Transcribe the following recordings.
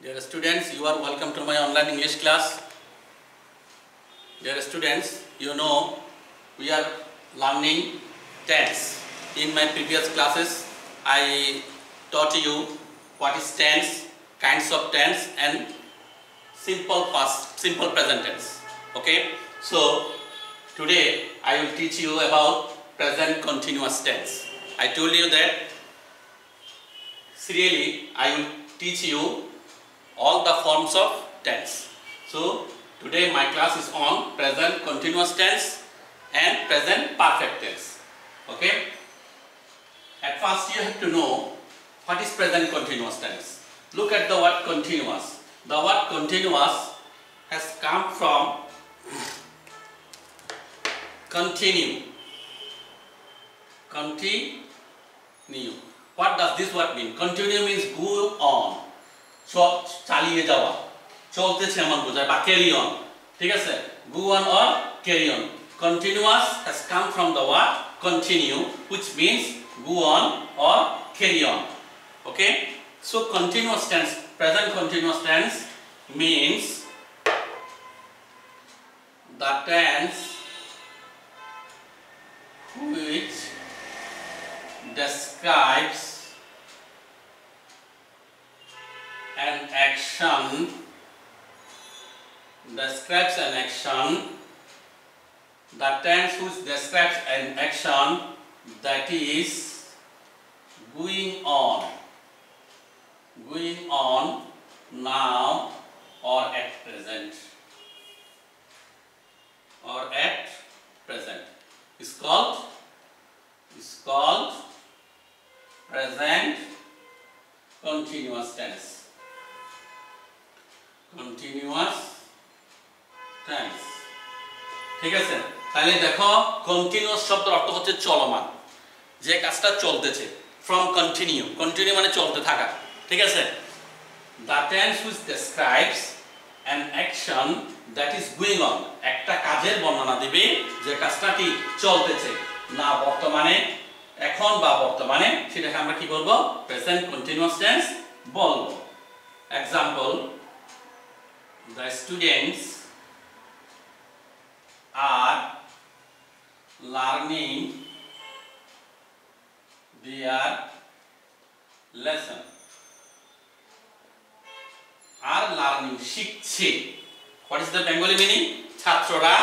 Dear students, you are welcome to my online English class. Dear students, you know we are learning tense. In my previous classes, I taught you what is tense, kinds of tense, and simple past, simple present tense. Okay, so today I will teach you about present continuous tense. I told you that serially I will teach you all the forms of tense. So today my class is on present continuous tense and present perfect tense. Okay. At first you have to know what is present continuous tense. Look at the word continuous. The word continuous has come from continue. Continue. What does this word mean? Continue means go on. চালিয়ে যাওয়া চলতেছে এমন বোঝায় বা carry on ঠিক আছে go on or carry on continuous has come from the word continue which means go on or carry on. Okay, so continuous tense, present continuous tense means the tense which describes an action, describes an action, the tense which describes an action that is going on now or at present, is called present continuous tense. Continuous tense ঠিক আছে তাহলে দেখো continuous শব্দের অর্থ হচ্ছে চলমান যে কাজটা চলতেছে from continue মানে চলতে থাকা ঠিক আছে the tense which describes an action that is going on একটা কাজের বর্ণনা দিবে যে কাজটা কি চলতেছে না বর্তমানে এখন বা বর্তমানে সেটাকে আমরা কি বলবো present continuous tense বলবো example the students are learning their lesson are learning শিখছে what is the Bengali meaning ছাত্ররা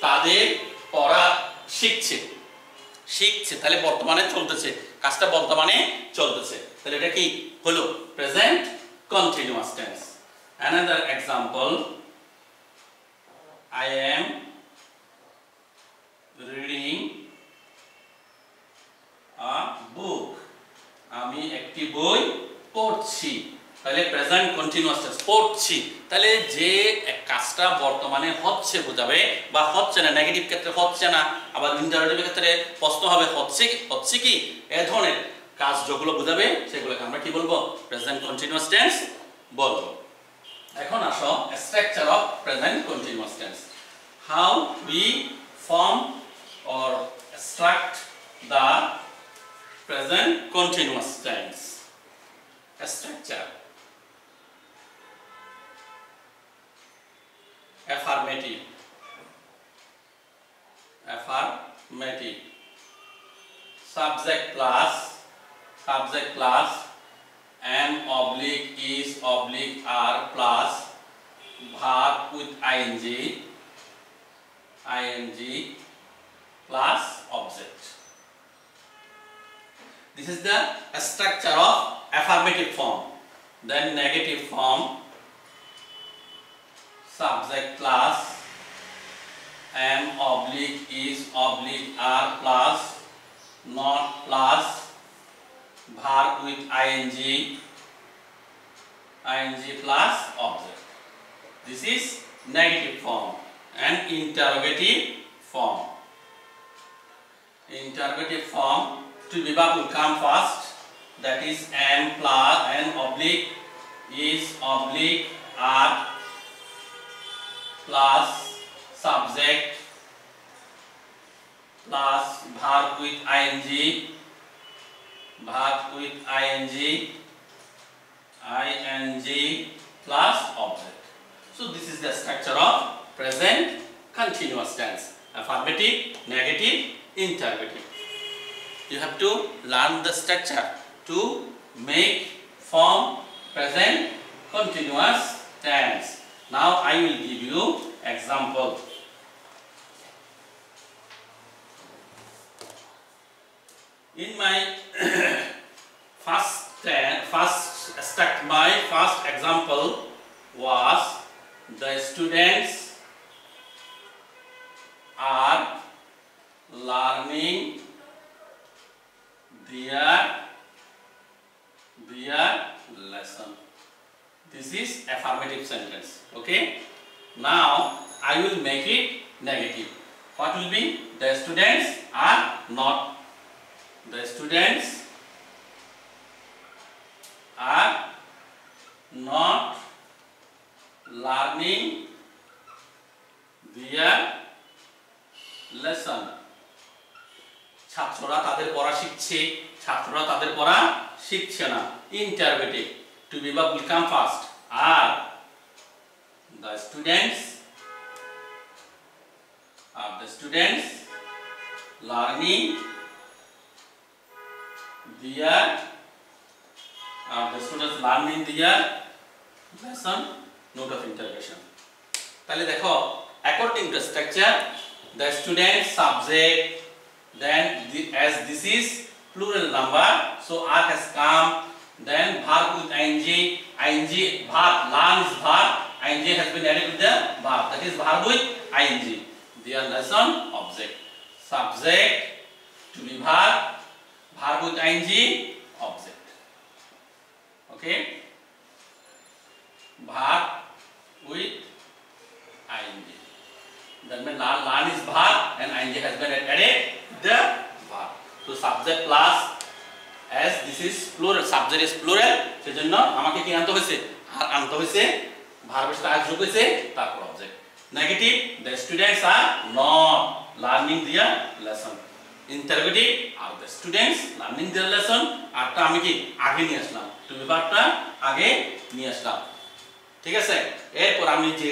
তাদের পড়া শিখছে তাহলে বর্তমানে চলতেছে কাজটা বর্তমানে চলতেছে তাহলে এটা কি হলো present continuous tense. Another example, I am reading a book. আমি একটি বই পড়ছি তাহলে প্রেজেন্ট কন্টিনিউয়াস টেন্স পড়ছি তাহলে যে কাজটা বর্তমানে হচ্ছে বোঝাবে বা হচ্ছে না নেগেটিভ ক্ষেত্রে হচ্ছে না আবার ইন্টারোগেটিভ ক্ষেত্রে প্রশ্ন হবে হচ্ছে কি এই ধরনের কাজ যেগুলো বোঝাবে সেগুলোকে আমরা কি বলবো প্রেজেন্ট কন্টিনিউয়াস টেন্স বলবো এখন আসো structure of present continuous tense how we form or struct the present continuous tense structure affirmative subject plus am oblique is oblique are plus verb with ing plus object. This is the structure of affirmative form. Then negative form subject plus am oblique is oblique are plus not plus verb with ing plus object. This is negative form and interrogative form. Interrogative form to be verb will come first, that is am plus and oblique is oblique are plus subject plus verb with ing verb with ing plus object. So this is the structure of present continuous tense. Affirmative, negative, interrogative. You have to learn the structure to make form present continuous tense. Now I will give you example. In my first example was the students are learning their lesson. This is affirmative sentence. Okay. Now I will make it negative. What will be? The students are not. The students are not learning their lesson. ছাত্ররা তাদের পড়া শিখছে, ছাত্ররা তাদের পড়া শিখছে না। Interrogative. To be verb will come first. Are the students learning their lesson? Note of interrogation. তাহলে দেখো, according to structure, the student subject, then as this is plural number, so are has come, then verb with ing verb, learn is verb, ing has been added with the verb, that is verb with ing. Their lesson object. Subject to be verb with ing object. Okay, verb with ing. Then learn is verb and ing has been added the verb. So subject plus, as this is plural, subject is plural, সেজন্য আমাকে কি আনতে হয়েছে? আর আনতে হয়েছে ভার্বের সাথে আর যোগ হয়েছে, তারপর object. Negative, the students are not learning their lesson. Interrogative, are the students learning their lesson? আরটা আমি কি আগে নিয়ে আসলাম, টু বি ভার্বটা আগে নিয়ে আসলাম। ঠিক আছে, এরপর আমি যে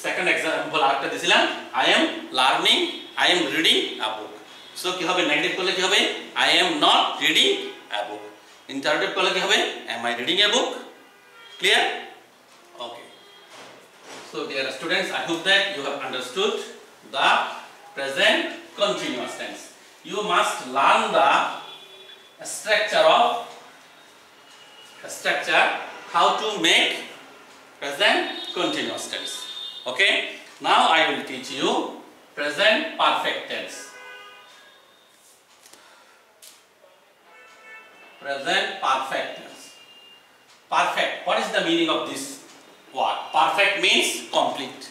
সেকেন্ড এক্সাম্পল আরেকটা দিয়েছিলাম, I am learning, I am reading a book. So কি হবে? নেগেটিভ করলে কি হবে? I am not reading a book. Interrogative করলে কি হবে? Am I reading a book? Clear? Okay. So dear students, I hope that you have understood the present continuous tense. You must learn the structure how to make present continuous tense. Okay? Now I will teach you present perfect tense. Present perfect tense. Perfect. What is the meaning of this word? Perfect means complete.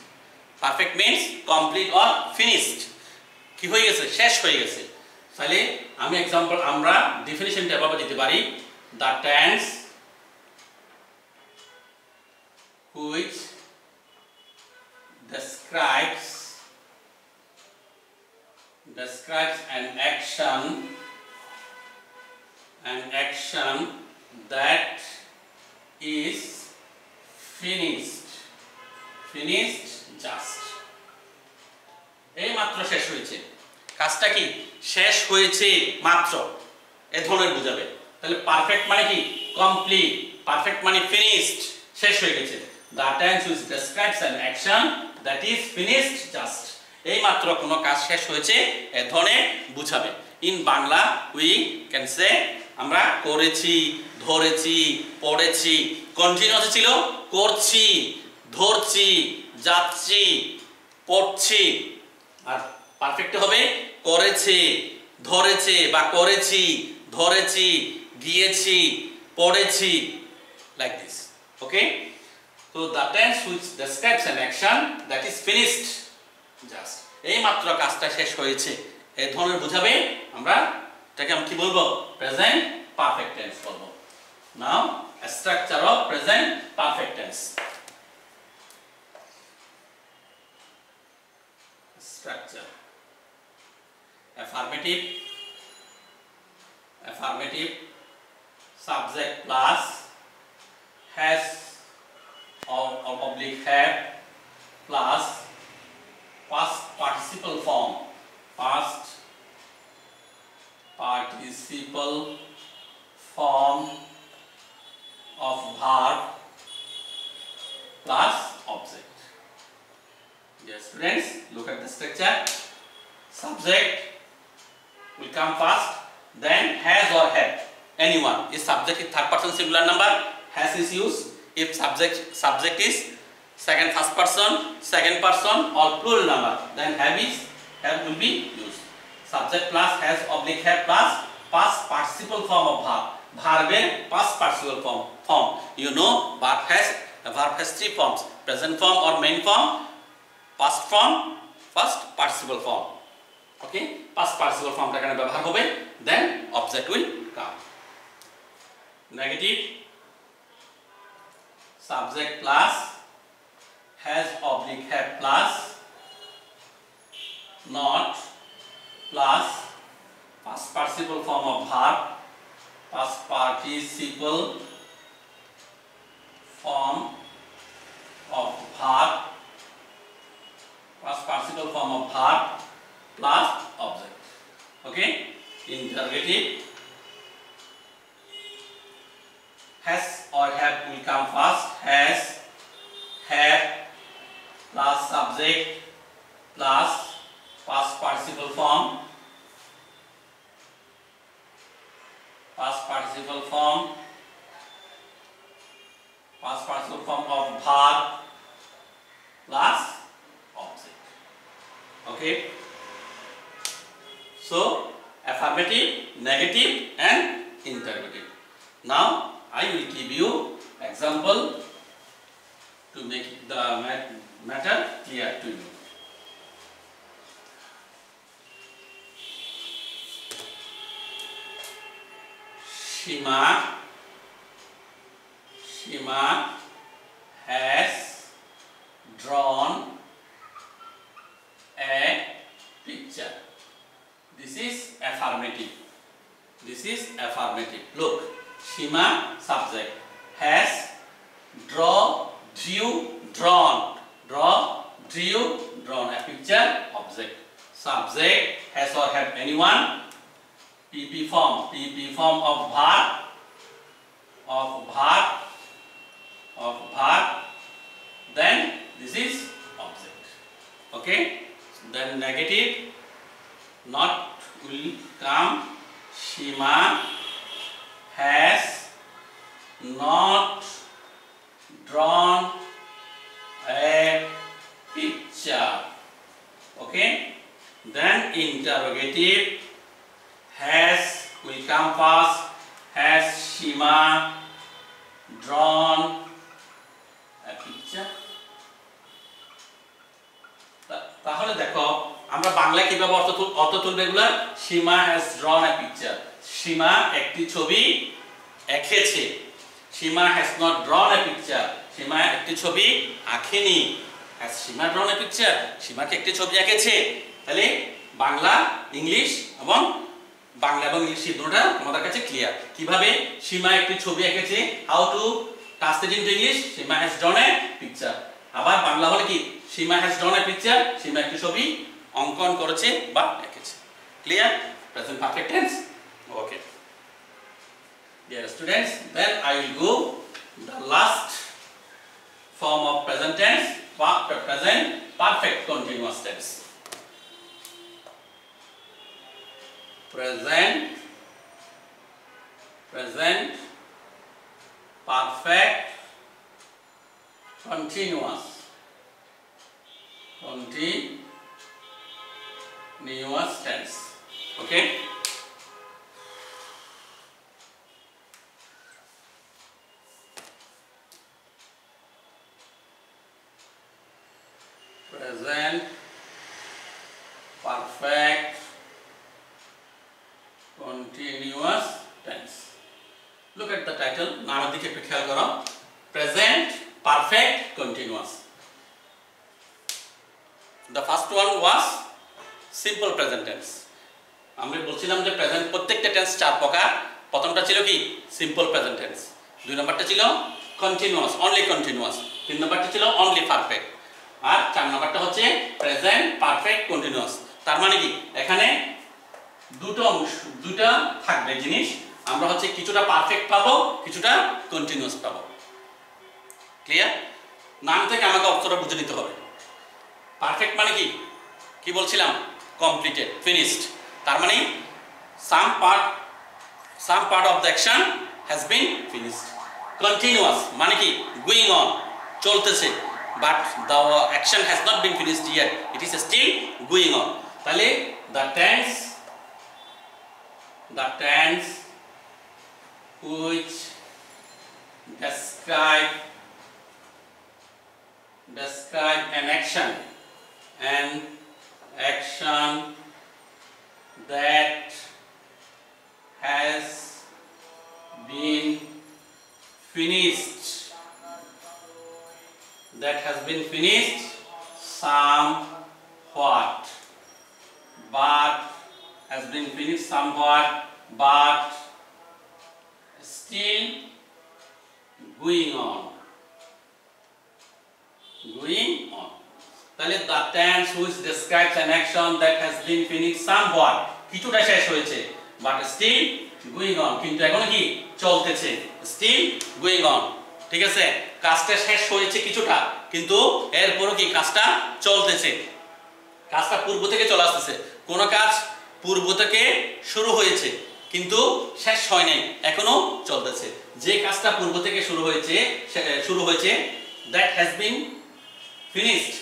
Perfect means complete or finished. কি হয়ে গেছে? শেষ হয়ে গেছে। তাহলে আমি example, আমরা ডেফিনিশনটা এভাবে দিতে পারি, the tense which describes an action that is finished just. এই মাত্র শেষ হয়েছে, কাজটা কি শেষ হয়েছে মাত্র, এ ধরনের বুঝাবে। তাহলে পারফেক্ট মানে কি? কমপ্লিট। পারফেক্ট মানে ফিনিশড, শেষ হয়ে গেছে। The tense which describes an action that is finished just. এই মাত্র কোনো কাজ শেষ হয়েছে, এ ধরনের বুঝাবে। In Bangla we can say, আমরা করেছি, ধরেছি, পড়েছি। কন্টিনিউয়াস ছিল করছি, ধরছি, যাচ্ছি, পড়ছি। আর পারফেক্ট হবে করেছে, ধরেছে বা করেছি, ধরেছি, গিয়েছি, পড়েছি, like this. Okay? So the tense which describes an action that is finished just. এই মাত্র কাজটা শেষ হয়েছে, এই ধরনের বুঝাবে। আমরা এটাকে আমি কি বলবো? প্রেজেন্ট পারফেক্ট টেন্স বলবো। নাও a structure of present perfect tense. Structure. Affirmative, subject plus has or oblique have plus past participle form, past participle form of verb plus object. Yes, students, look at the structure. Subject will come first, then has or have. Anyone. If subject is third person singular number, has is used. If subject is first person or plural number, then have will be used. Subject plus has oblique have plus past participle form of verb. Verb past participle form. You know, verb has three forms: present form or main form, past form, past participle form. Okay, past participle form এখানে ব্যবহার হবে, then object will come. Negative, subject plus has oblique have plus not plus past participle form of verb, past participle form of verb, past participle form of verb plus object. Okay, interrogative, has or have will come first. Has, have plus subject plus past participle form, past participle form of verb plus object. Okay, so affirmative, negative and interrogative. Now I will give you example to make the matter clear to you. Shima has drawn a picture. This is affirmative. Look, Shima subject, has drawn a picture, object. Subject has or have anyone, PP form of verb, then this is object. Okay, then negative, not will come. Shima has not drawn a picture. Okay, then interrogative, has will come first. Has Shima drawn a picture? তাহলে দেখো আমরা বাংলায় কিভাবে অর্থ তুলবে এগুলা। সীমা has drawn a picture, সীমা একটি ছবি এঁকেছে। সীমা has not drawn a picture, সীমা একটি ছবি আঁকেনি। has Seema drawn a picture, সীমা কি একটি ছবি এঁকেছে? তাহলে বাংলা, ইংলিশ এবং ইংলিশ দুটোটা তোমাদের কাছে ক্লিয়ার। কিভাবে সীমা একটি ছবি এঁকেছে, how to translate into English, Sima has drawn a picture। আবার বাংলা হলে কি, সীমা has drawn a picture, সীমা একটি ছবি অঙ্কন করেছে বা এঁকেছে। Clear? Present perfect tense. Okay dear students, then I will go the last form of present tense, present perfect continuous tense. Present perfect continuous tense. Okay, present perfect continuous tense. Look at the title. নামের দিকে একটু খেয়াল করো। Present perfect continuous. The first one was simple present tense. আমরা বলছিলাম যে present প্রত্যেকটা tense চার প্রকার। প্রথমটা ছিল কি, সিম্পল প্রেজেন্ট টেন্স। দুই নম্বরটা ছিল কন্টিনিউয়াস, অনলি কন্টিনিউয়াস। 3 নম্বরটা ছিল অনলি পারফেক্ট, আর 4 নম্বরটা হচ্ছে প্রেজেন্ট পারফেক্ট কন্টিনিউয়াস। তার মানে কি এখানে দুটো থাকবে জিনিস, আমরা হচ্ছে কিছুটা পারফেক্ট পাবো, কিছুটা কন্টিনিউয়াস পাবো। ক্লিয়ার? নাম থেকে আমাকে অর্থটা বুঝে নিতে হবে। পারফেক্ট মানে কি কি বলছিলাম? Completed, finished. তার মানে some part of the action has been finished. Continuous মানে কি going on, চলতেছে, but the action has not been finished yet, it is still going on. তাহলে the tense which describe an action that has been finished somewhat, but still going on. তাহলে the tense which describes an action that has been finished somewhat, কিছুটা শেষ হয়েছে, but still going on, কিন্তু এখনো কি চলতেছে, still going on। ঠিক আছে, কাজটা শেষ হয়েছে কিছুটা, কিন্তু এরপরও কি কাজটা চলতেছে, কাজটা পূর্ব থেকে চলে আসতেছে। কোন কাজ পূর্ব থেকে শুরু হয়েছে কিন্তু শেষ হয় নাই, এখনো চলতেছে। যে কাজটা পূর্ব থেকে শুরু হয়েছে that has been finished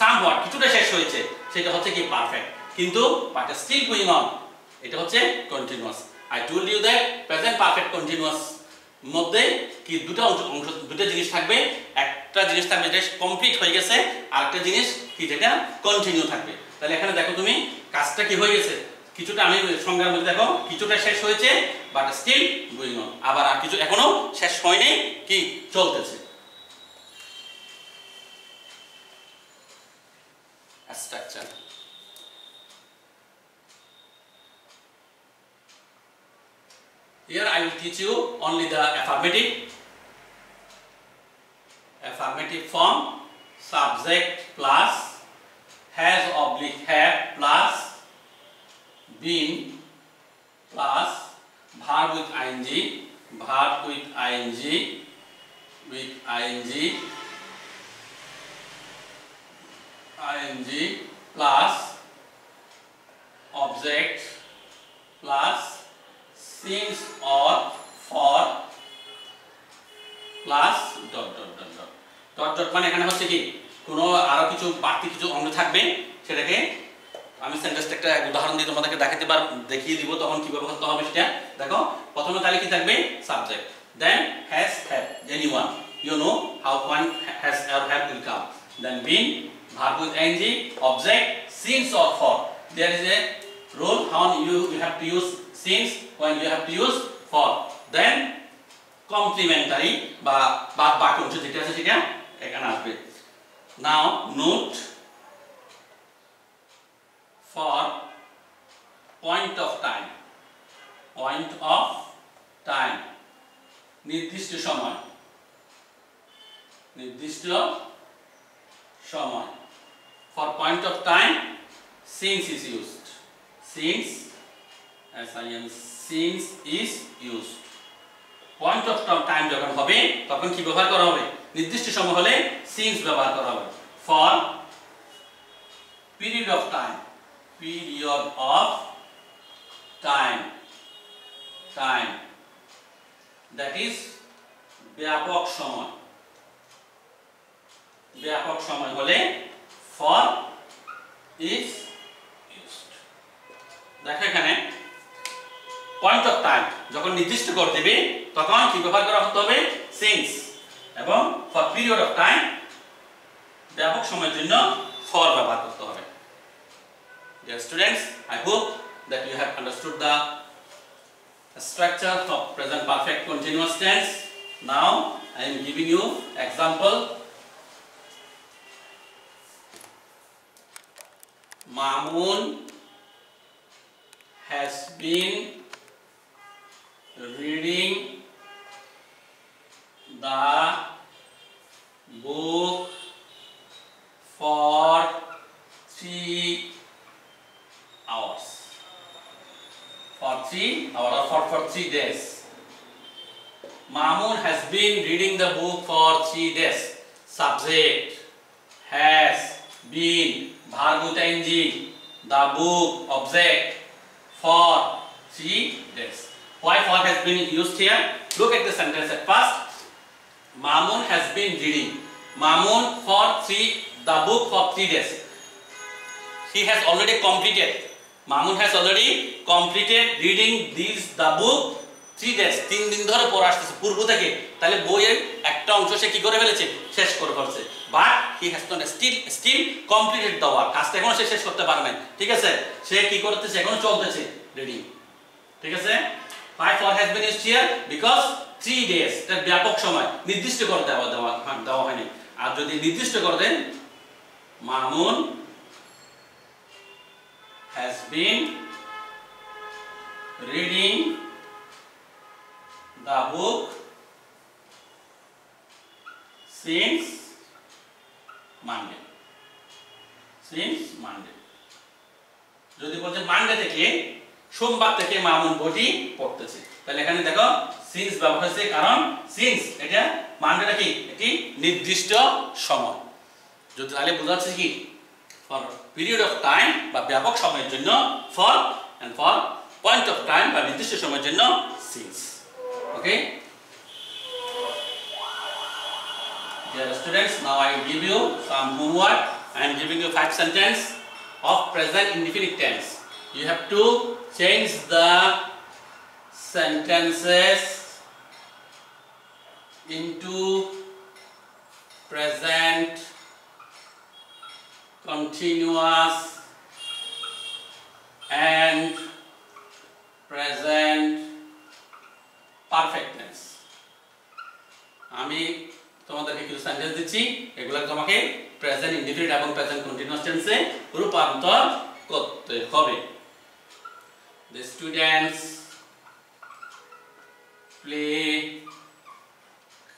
somewhat, কিছুটা শেষ হয়েছে, সেটা হচ্ছে কি পারফেক্ট, কিন্তু but still going on, এটা হচ্ছে continuous. I told you that present perfect continuous মধ্যে কি দুটো জিনিস থাকবে, একটা জিনিস থাকবে যেটা কমপ্লিট হয়ে গেছে, আর একটা জিনিস কি যেটা কন্টিনিউ থাকবে। তাহলে এখানে দেখো তুমি কাজটা কি হয়ে গেছে, কিছুটা, আমি সংজ্ঞার মধ্যে দেখো কিছুটা শেষ হয়েছে বাট স্টিল গোইং অন, আবার আর কিছু এখনো শেষ হয়নি, কি চলতেছে। Structure, here I will teach you only the affirmative form, subject plus has oblique have plus been plus verb with ing plus object plus since or for plus dot মানে এখানে হচ্ছে কি কোনো আরো কিছু বাড়তি কিছু অংশ থাকবে, সেটাকে আমি সেন্টেন্সটা একটা উদাহরণ দিয়ে তোমাদেরকে দেখিয়ে দিব, তখন কিভাবে করতে হবে সেটা দেখো। প্রথমে তাহলে কি থাকবে? Subject, then has have, anyone, you know how one has or have will come, then been, verb with ing, object, since or for. There is a rule how you have to use since, when you have to use for. Then complementary বা বাক্য অংশ যেটা আছে সেটা এখানে আসবে। Now note for point of time, নির্দিষ্ট সময়, for point of time since is used, since is used। point of time যখন হবে তখন কি ব্যবহার করা হবে? নির্দিষ্ট সময় হলে since ব্যবহার করা হবে। for period of time, that is ব্যাপক সময় হলে for is used। দেখো এখানে পয়েন্ট অফ টাইম যখন নির্দিষ্ট করে দেবে তখন কি ব্যবহার করা হতে হবে? since, এবং for period of time ব্যাপক সময়ের জন্য for ব্যবহার করতে হবে। Dear students, I hope that you have understood the structure of present perfect continuous tense. Now I am giving you example. Mamun has been reading the book for 3 hours. For 3 hours or for 3 days. Mamun has been reading the book for 3 days. Subject has been Bhargu Tainji. The book object for 3 days. Why for has been used here? Look at the sentence at first. Mamun has been reading. Mamun for the book for 3 days. He has already completed. Mamun has already completed reading the book 3 days. 3 দিন ধরে পড়া আসছে পূর্ব থেকে। তাহলে বইয়ের একটা অংশ সে কি করে ফেলেছে? শেষ করে ফেলেছে। But he has not still completed the work. কাজটা এখনো সে শেষ করতে পারে নাই। ঠিক আছে? সে কি করতেছে? এখনো চলতেছে রিডিং। ঠিক আছে? Why for has been used here? Because 3 days এটা ব্যাপক সময় নির্দিষ্ট করে দেওয়া হয়নি। আর যদি নির্দিষ্ট করে দেন Mamun has been reading the book since Monday. যদি বলতে মানডে থেকে সোমবার থেকে মামুন বইটি পড়তেছে তাহলে এখানে দেখো সিন্স ব্যবহার হয়েছে কারণ সিন্স এটা মানডেটা কি একটি নির্দিষ্ট সময় যদি তাহলে বোঝাচ্ছে কি ফর পিরিয়ড অফ টাইম বা ব্যাপক সময়ের জন্য for and for point of time বা নির্দিষ্ট সময়ের জন্য since okay Dear students, now I will give you some homework. I am giving you 5 sentences of present indefinite tense. You have to change the sentences into present continuous and present perfect tense. আমি তোমাদেরকে কিছু sentence দিচ্ছি এগুলো তোমাকে present indefinite এবং present continuous টেন্সে রূপান্তর করতে হবে The students play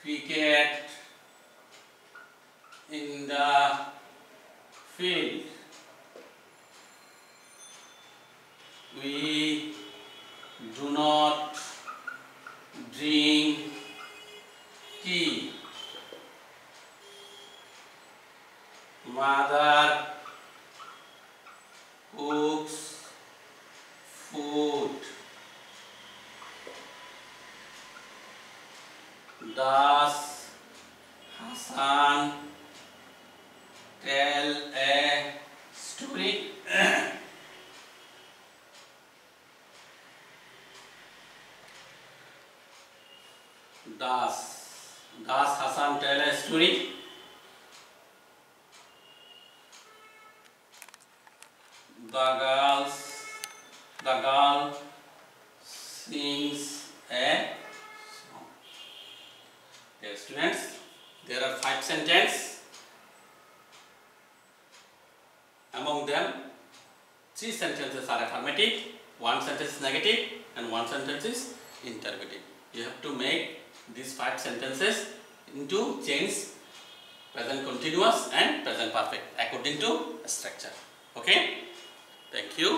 cricket in the field. We do not drink tea. Mother cooks food. Does Hassan tell a story? Does Hassan tell a story? The girl sings a song. Dear students, there are 5 sentences. Among them, 3 sentences are affirmative, 1 sentence is negative, and 1 sentence is interrogative. You have to make these 5 sentences into change present continuous and present perfect according to structure. Okay? Thank you.